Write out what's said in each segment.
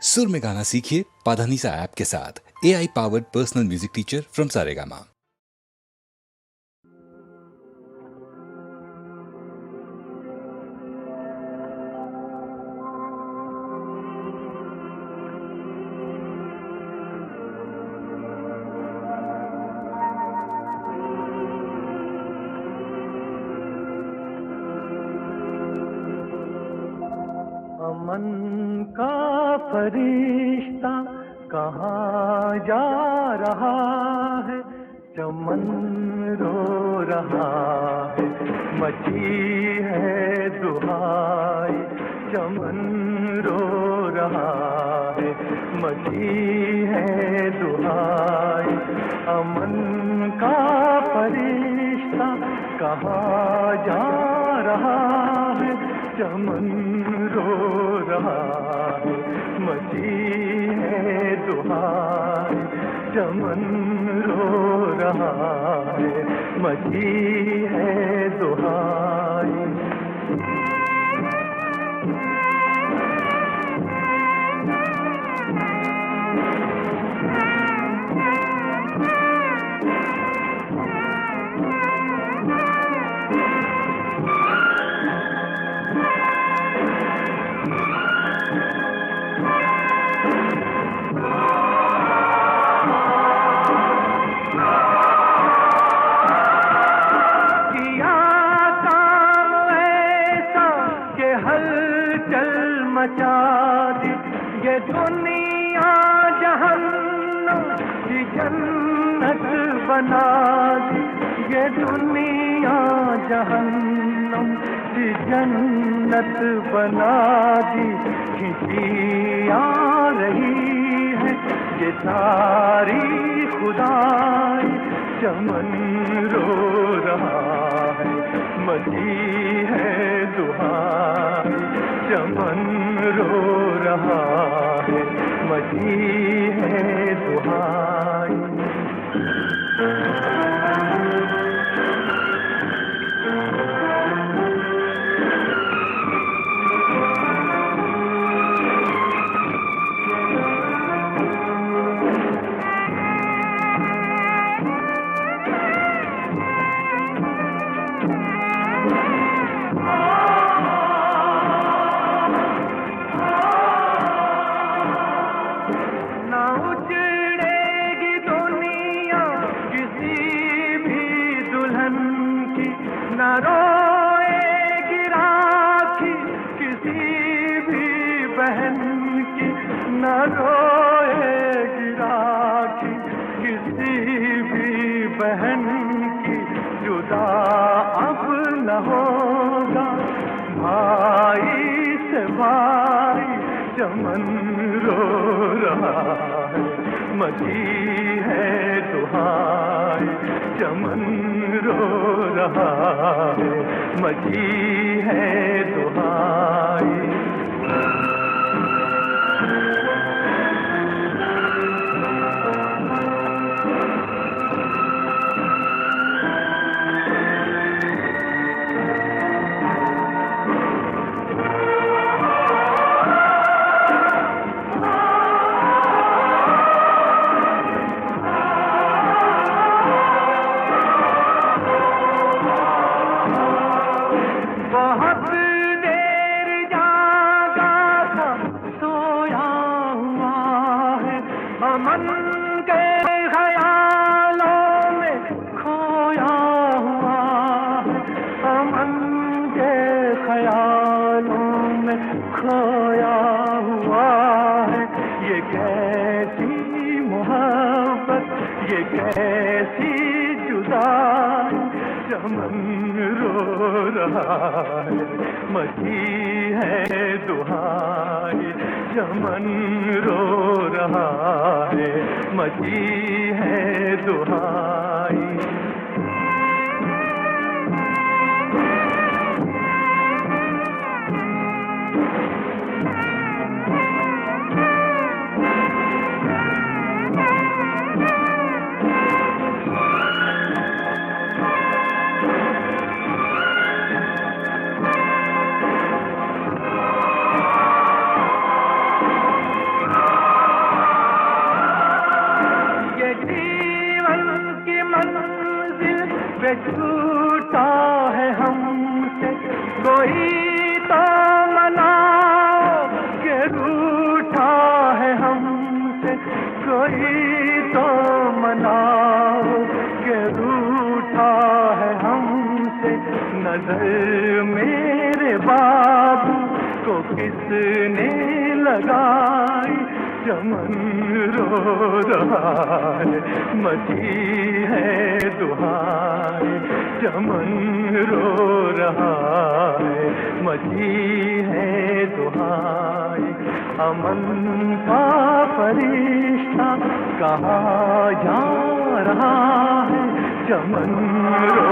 सुर में गाना सीखिए पाधानीसा ऐप के साथ। AI powered personal music teacher from Saregama. Aman का फरिश्ता कहाँ जा रहा है, चमन रो रहा है, मची है दुहाई, चमन रो रहा है, मची है दुहाई। अमन का फरिश्ता कहाँ जा रहा है, चमन रो रहा है, मची है दुहाई, चमन रो रहा है, मची है दुहाई। मचा दी ये दुनिया जहन्नम की जन्नत बना दी, ये दुनिया जहन्नम की जन्नत बना दी। खिंची आ रही है ये सारी खुदाई, चमन रो रहा है, मची है दुहाई, चमन रो रहा है, मची है दुहाई। न रोएगी राखी किसी भी बहन की, न रोएगी राखी किसी भी बहन की। जुदा अब न होगा भाई से भाई, चमन रो रहा है, मची है दुहाई, चमन रो रहा है, मची है दुहाई। बहुत देर जागा था, सोया हुआ है, अमन के ख्यालों में खोया हुआ है, अमन के ख्यालों में खोया हुआ है। ये कैसी मोहब्बत, ये कैसी जुदाई, चमन रो रहा है, मची है दुहाई, चमन रो रहा है, मची है दुहाई। के झूठा है हमसे कोई तो मनाओ, के रूठा है हमसे कोई तो मनाओ, के रूठा है हमसे। नजर मेरे बाबू को किसने लगाई, चमन रो रहा है मची है दुहाई, चमन रो रहा है मची है दुहाई। अमन का फरिश्ता कहाँ जा रहा है, चमन रो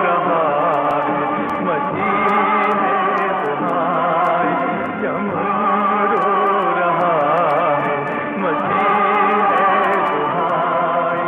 रहा है मची है दुहाई, चमन रो रहा है मची है दुहाई।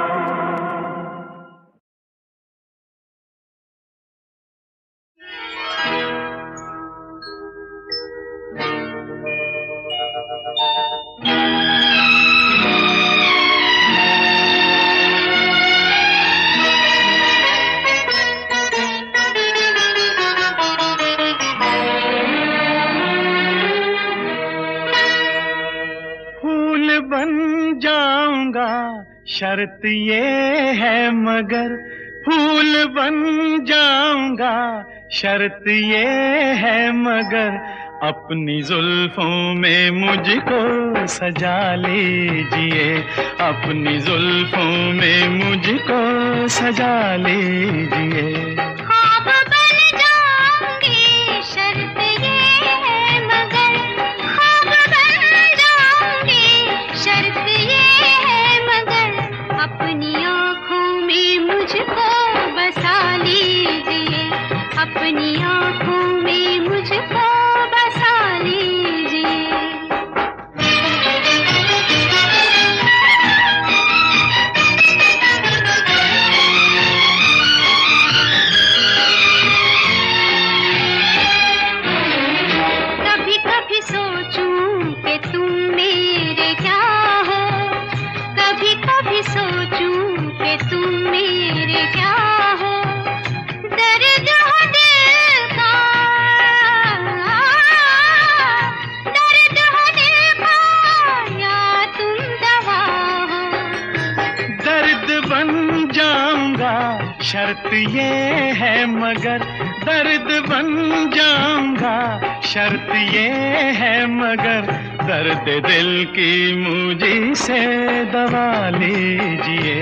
फूल बन जाऊंगा शर्त ये है मगर, फूल बन जाऊंगा शर्त ये है मगर, अपनी जुल्फों में मुझको सजा लीजिए, अपनी जुल्फों में मुझको सजा लीजिए। ख्वाब बन जाऊंगी शर्त ये है मगर, ख्वाब बन जाऊंगी शर्त ये है मगर, अपनी आँखों में मुझको बसा लीजिए, अपनी आँखों में मुझको बसा लीजिए। कभी कभी सोचूं कि तुम मेरे क्या हो, कभी कभी सोचूं कि तुम मेरे क्या हो, दर्द हो दिल का, दर्द हो दिल का या तुम दवा हो। दर्द बन जाऊंगा शर्त ये है मगर, दर्द बन जाऊंगा शर्त ये है मगर, दर्द दिल की मुझी से दवा लीजिए,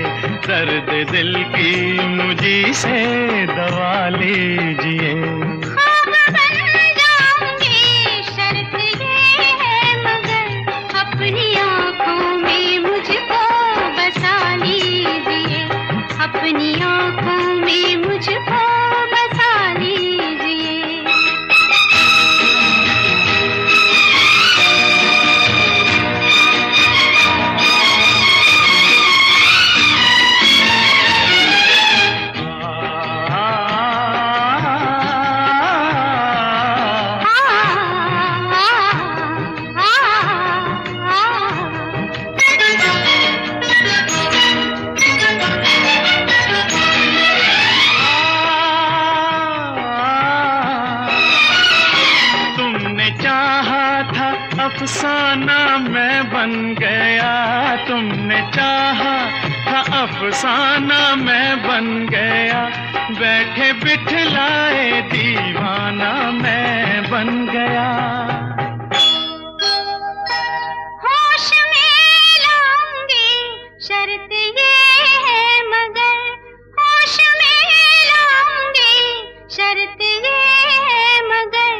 दर्द दिल की मुझी से दवा लीजिए। ख्वाब बन जाऊंगी शर्त ये है मगर, अपनी आँखों में मुझको बसा लीजिए, अपनी आँखों में मुझको बसा लीजिए। तुमने चाहा था अफसाना मैं बन गया, तुमने चाहा था अफसाना मैं बन गया, बैठे बिठलाए दीवाना मैं बन गया। होश में लाऊंगी शर्त ये है मगर, होश में लाऊंगी शर्त ये है मगर,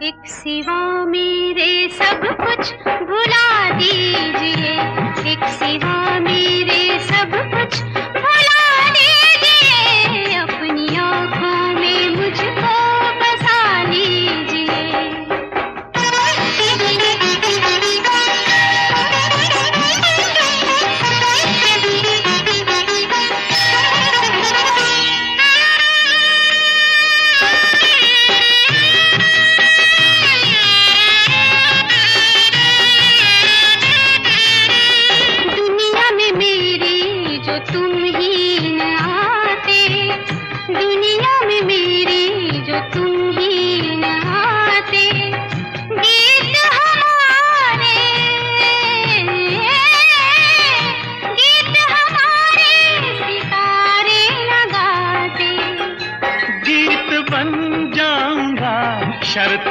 एक सिवा मेरे सब कुछ भुला दीजिए, एक सिवा मेरे सब कुछ भुला दीजिए, अपनी आँखों में मुझको बसा लीजिए।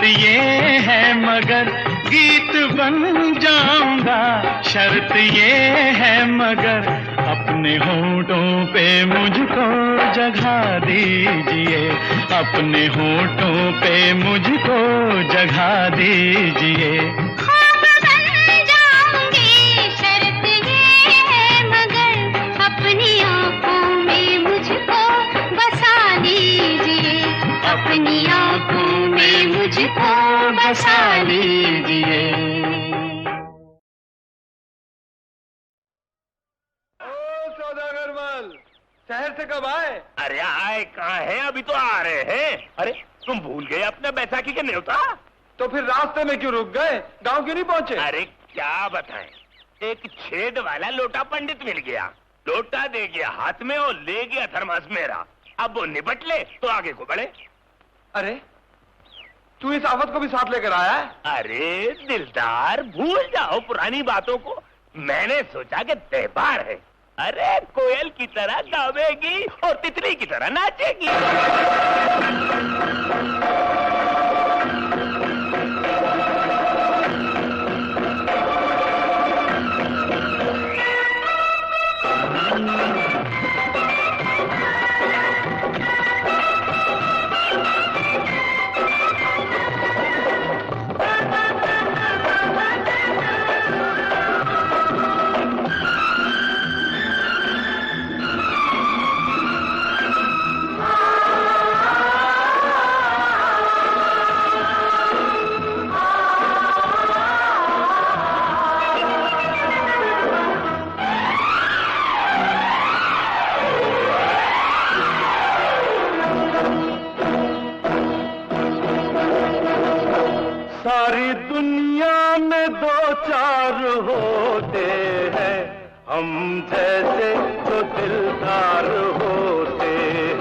ये है मगर गीत बन जाऊंगा, शर्त ये है मगर अपने होठों पे मुझको जगह दीजिए, अपने होठों पे मुझको जगह दीजिए। ख्वाब बन जाऊंगी, शर्त ये है मगर अपनी आंखों में मुझको बसा लीजिए, अपनी आंखों में मुझको बसा लीजिए। सौदागर मल, शहर से कब आए? अरे आए कहाँ हैं, अभी तो आ रहे हैं। अरे तुम भूल गए अपने बैसाखी के न्योता? तो फिर रास्ते में क्यों रुक गए, गांव क्यों नहीं पहुंचे? अरे क्या बताएं, एक छेद वाला लोटा पंडित मिल गया, लोटा दे गया हाथ में और ले गया थर्मास मेरा। अब वो निपट ले तो आगे को बढ़े। अरे तू इस आफत को भी साथ लेकर आया है? अरे दिलदार, भूल जाओ पुरानी बातों को। मैंने सोचा कि त्योहार है, अरे कोयल की तरह गावेगी और तितली की तरह नाचेगी। सारी दुनिया में दो चार होते हैं, हम जैसे जो दिलदार होते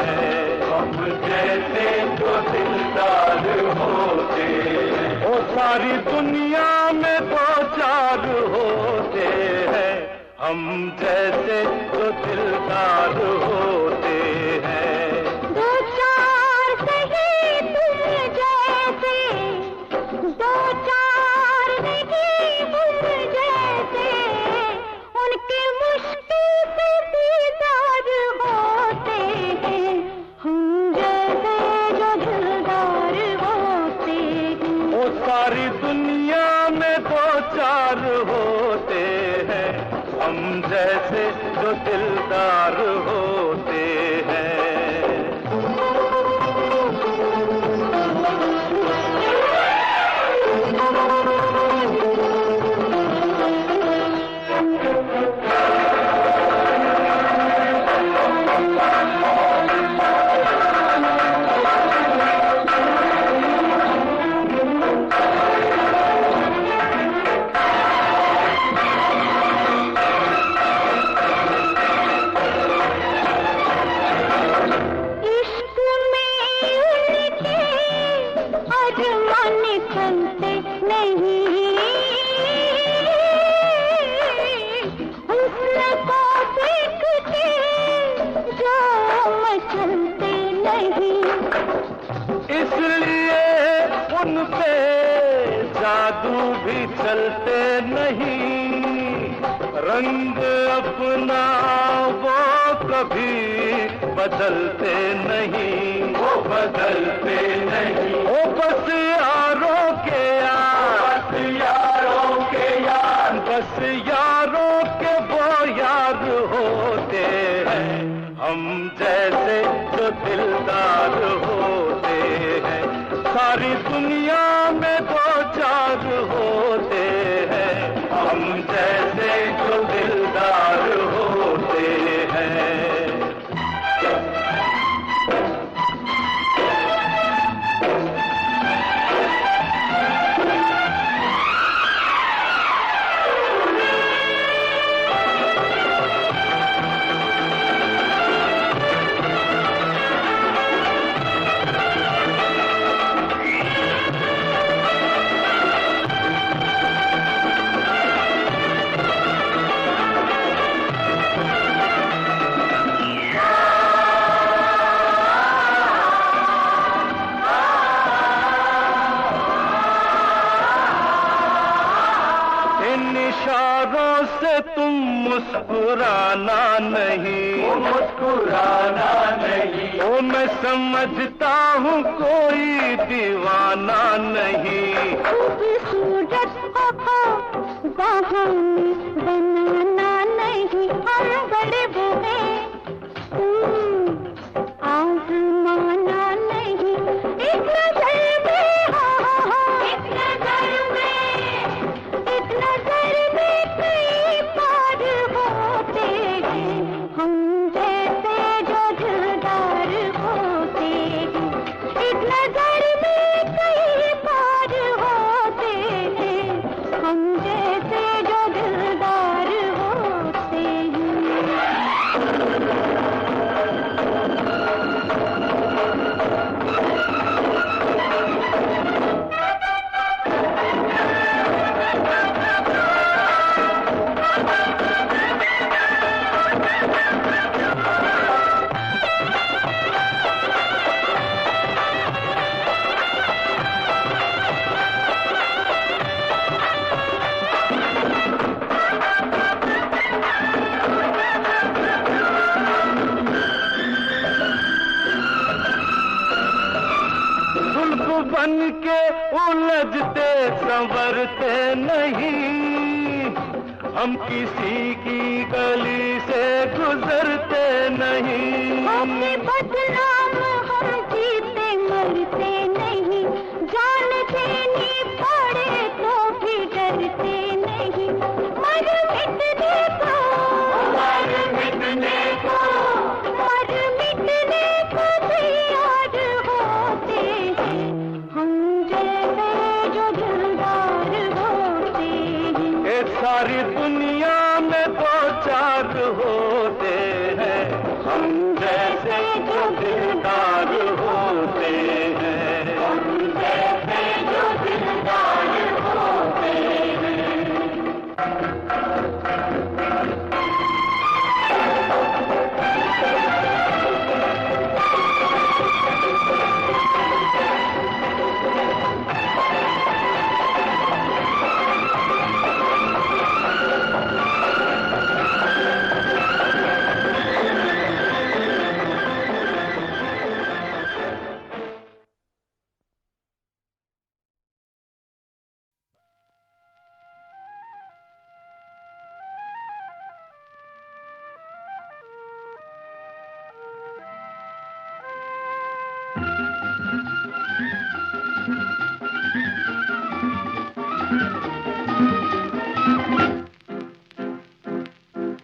हैं, हम जैसे जो दिलदार होते हैं। ओ सारी दुनिया में दो चार होते हैं, हम जैसे जो दिलदार होते हैं। दो चार सही तुम जैसे, दो चार नहीं तुम जैसे, उनके मुश्किल से दीदार होते हैं, हम जैसे जो दिलदार होते हैं। ओ सारी दुनिया में दो चार होते हैं, हम जैसे जो दिलदार होते हैं। इश्क में उनके अरमान चलते नहीं, हुस्न को देख के जो मचलते नहीं। इसलिए उन पे जादू भी चलते नहीं, रंग अपना वो कभी बदलते नहीं, वो बदलते नहीं। ओ बस यारों के यार, बस यारों के यार, बस यारों के वो यार होते हैं, हम जैसे जो दिलदार होते हैं। सारी दुनिया में दो चार होते हैं, हम जैसे जो दिलदार होते हैं। इशारों से तुम मुस्कुराना नहीं, मुस्कुराना नहीं। ओ मैं समझता हूँ कोई दीवाना नहीं। खूबसूरत को बहाने बनाना नहीं, हम बड़े बुरे आजमाना नहीं। एक नजर में एक नजर में कई पार होते हैं, हम जैसे जो दिलदार होते हैं। एक नजर में कई पार होते हैं, हम जैसे जो दिलदार होते हैं। बन के उलझते संवरते नहीं, हम किसी की गली से गुजरते नहीं। अपने बदनाम हम जीते मरते नहीं, जान देनी पड़े तो भी डरते नहीं। मर मिटने को तैयार होते हैं, हम जैसे जो दिलदार होते हैं। एक सारी दुनिया में दो चार होते हैं, हम जैसे जो दिलदार होते हैं, हम जैसे जो दिलदार होते हैं।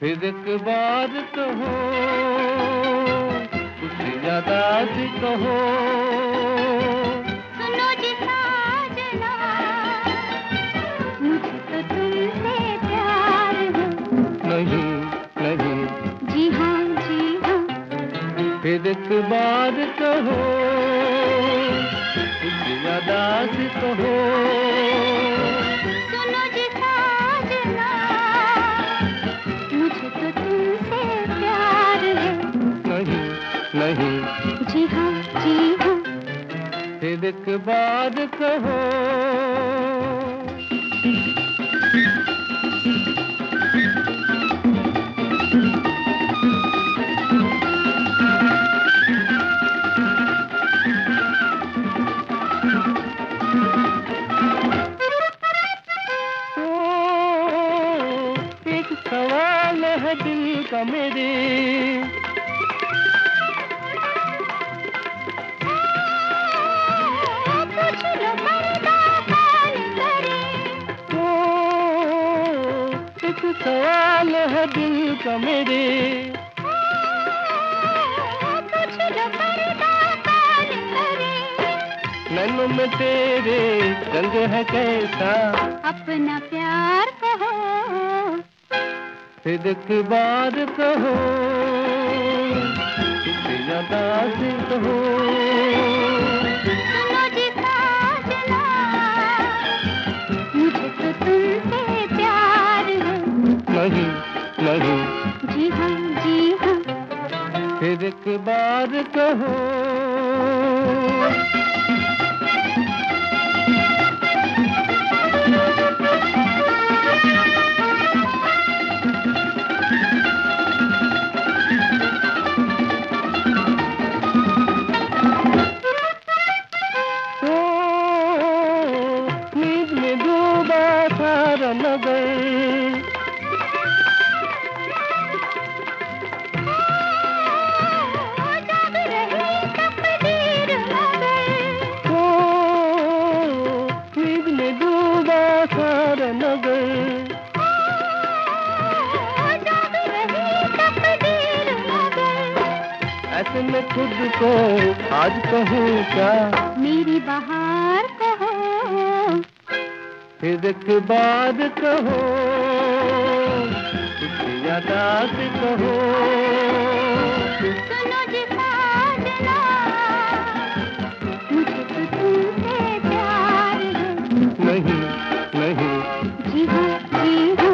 फिर एक बार कहो, कुछ ज्यादा सी कहो। सुनो जी साजना, मुझे तो तुमसे प्यार है। नहीं नहीं, जी हाँ जी हाँ। फिर एक बार कहो, कुछ ज्यादा सी कहो। सुनो जी साजना, मुझे तो तुमसे प्यार है। नहीं नहीं, जी हाँ जी हाँ। फिर एक बार कहो। एक सवाल है दिल का मेरे, पूछ लो पर्दा कौन करे। एक सवाल है दिल का मेरे। पूछ लो पर्दा कौन करे। नैनों में तेरे रंग है कैसा, अपना प्यार कहो। फिर एक बार कहो, किसी ज्यादा से कहो। सुनो जी साजना, मुझे तो तुमसे प्यार है। नहीं नहीं, जी हाँ जी हाँ। फिर एक बार कहो। मैं खुद को आज कहूँ क्या, मेरी बहार कहो, फिर एक बार कहो, कुछ याद कहो। सुनो जी साजना, मुझे तो तुमसे प्यार है। नहीं नहीं जी हाँ जी हाँ।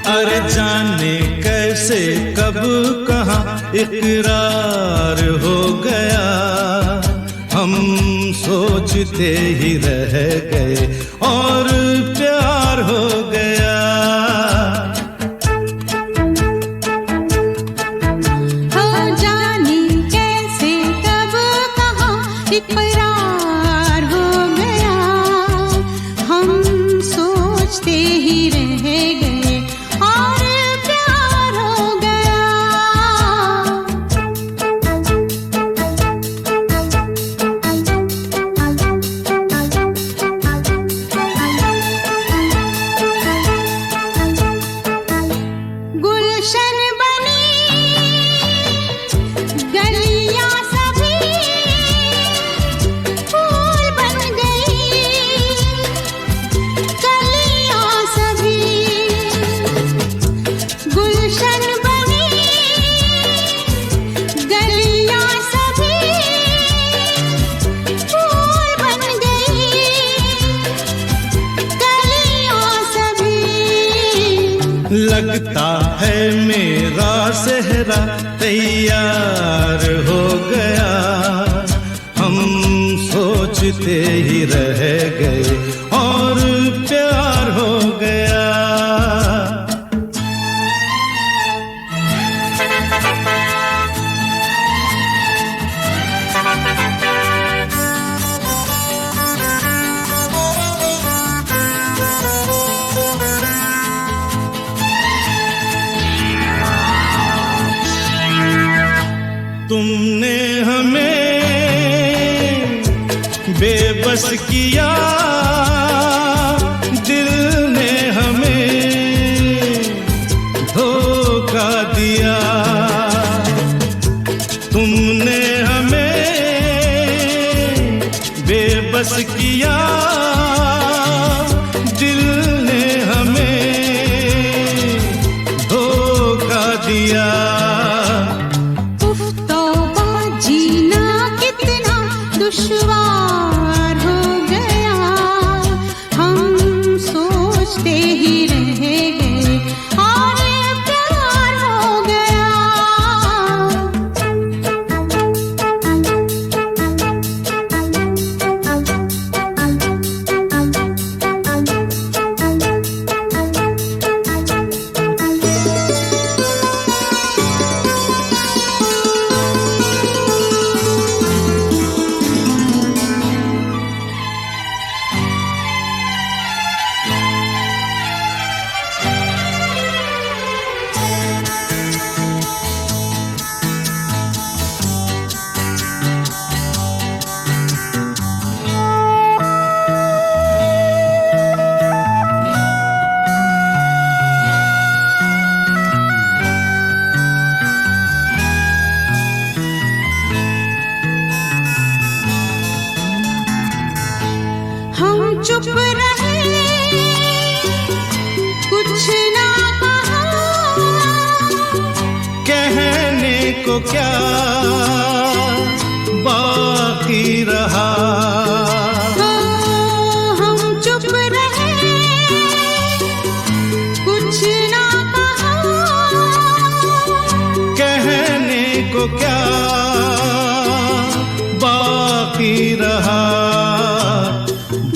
अरे जाने कैसे कब कहाँ इकरार हो गया, हम सोचते ही रह गए और प्यार हो गया। हो जाने कैसे कब कहाँ इकरार हो गया, हम सोचते ही रह गए और प्यार हो गया। गुलशन बनी गलियां सभी फूल बन गई, कलियां सभी गुलशन बनी, गलियां सभी फूल बन गई, कलियां सभी। लगता है मेरा सेहरा तैयार हो गया, हम सोचते ही रह गए और प्यार हो गया। तुमने हमें बेबस किया, दिल ने हमें धोखा दिया। तुमने हमें बेबस किया, दिल ने हमें धोखा दिया। जीना कितना दुश्वार हो गया, हम सोचते ही रह गए और प्यार हो गया। हम चुप रहे, कुछ ना कहा, कहने को क्या बाकी रहा। हम चुप रहे, कुछ ना कहा, कहने को क्या बाकी रहा।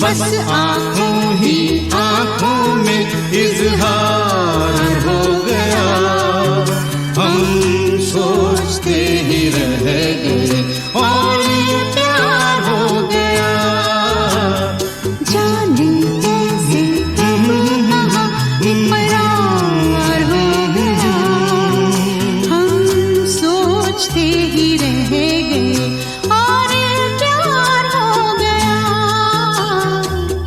बस आँखों ही आंखों में इजहार हो गया, हम सोचते ही रह गए और प्यार हो गया। जाने कैसे कब कहाँ इकरार हो गया, हम सोचते ही रह गए और प्यार हो गया।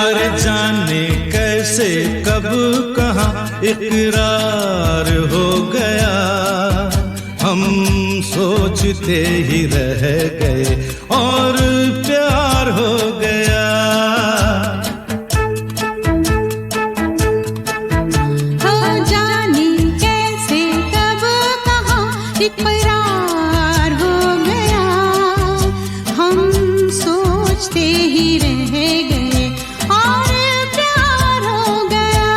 अरे जाने कैसे कब कहाँ इकरार हो गया, हम सोचते ही रह गए और प्यार हो गया। हो जाने कैसे कब कहाँ इकरार हो गया, हम सोचते ही रह गए और प्यार हो गया।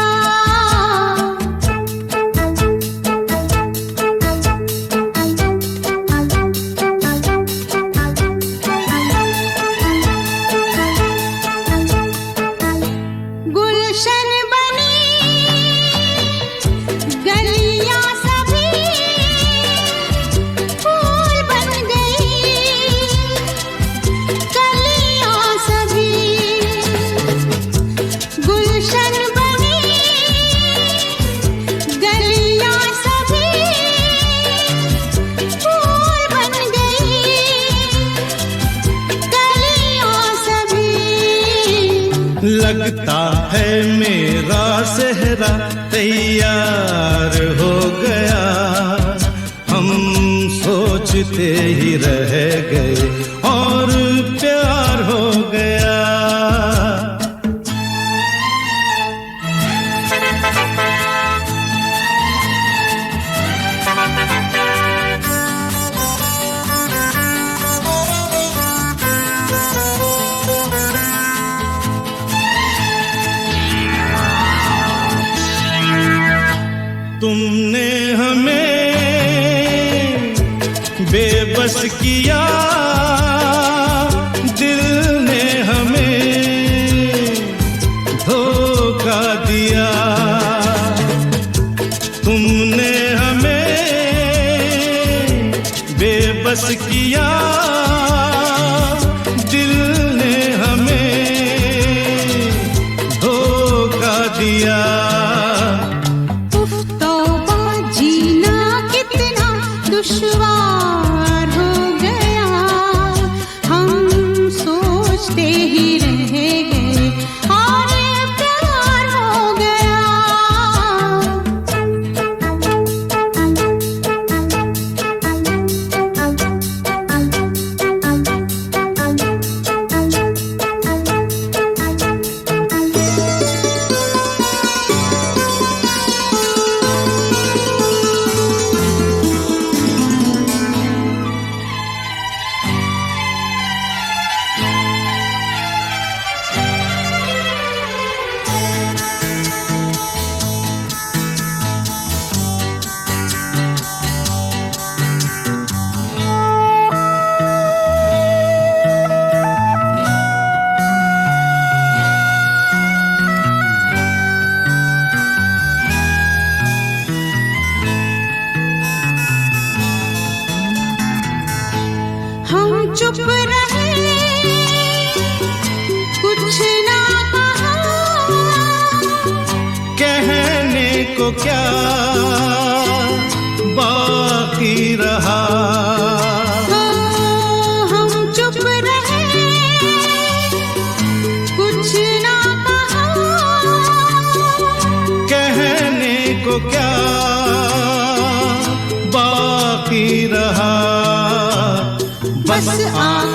गुलशन बनी गलियां सभी फूल बन गई, कलियां सभी गुलशन बनी, गलियां सभी फूल बन गई, कलियां सभी। लगता है मेरा सेहरा तैयार हो गया, हम सोचते ही रह गए और प्यार हो गया। तुमने हमें बेबस किया, दिल ने हमें धोखा दिया। तुमने हमें बेबस किया, दिल ने हमें धोखा दिया। जीना कितना दुश्वार हो गया, हम सोचते ही रह गए और प्यार हो गया। को क्या बाकी रहा। हम चुप रहे, कुछ ना कहा, कहने को क्या बाकी रहा। बस आँख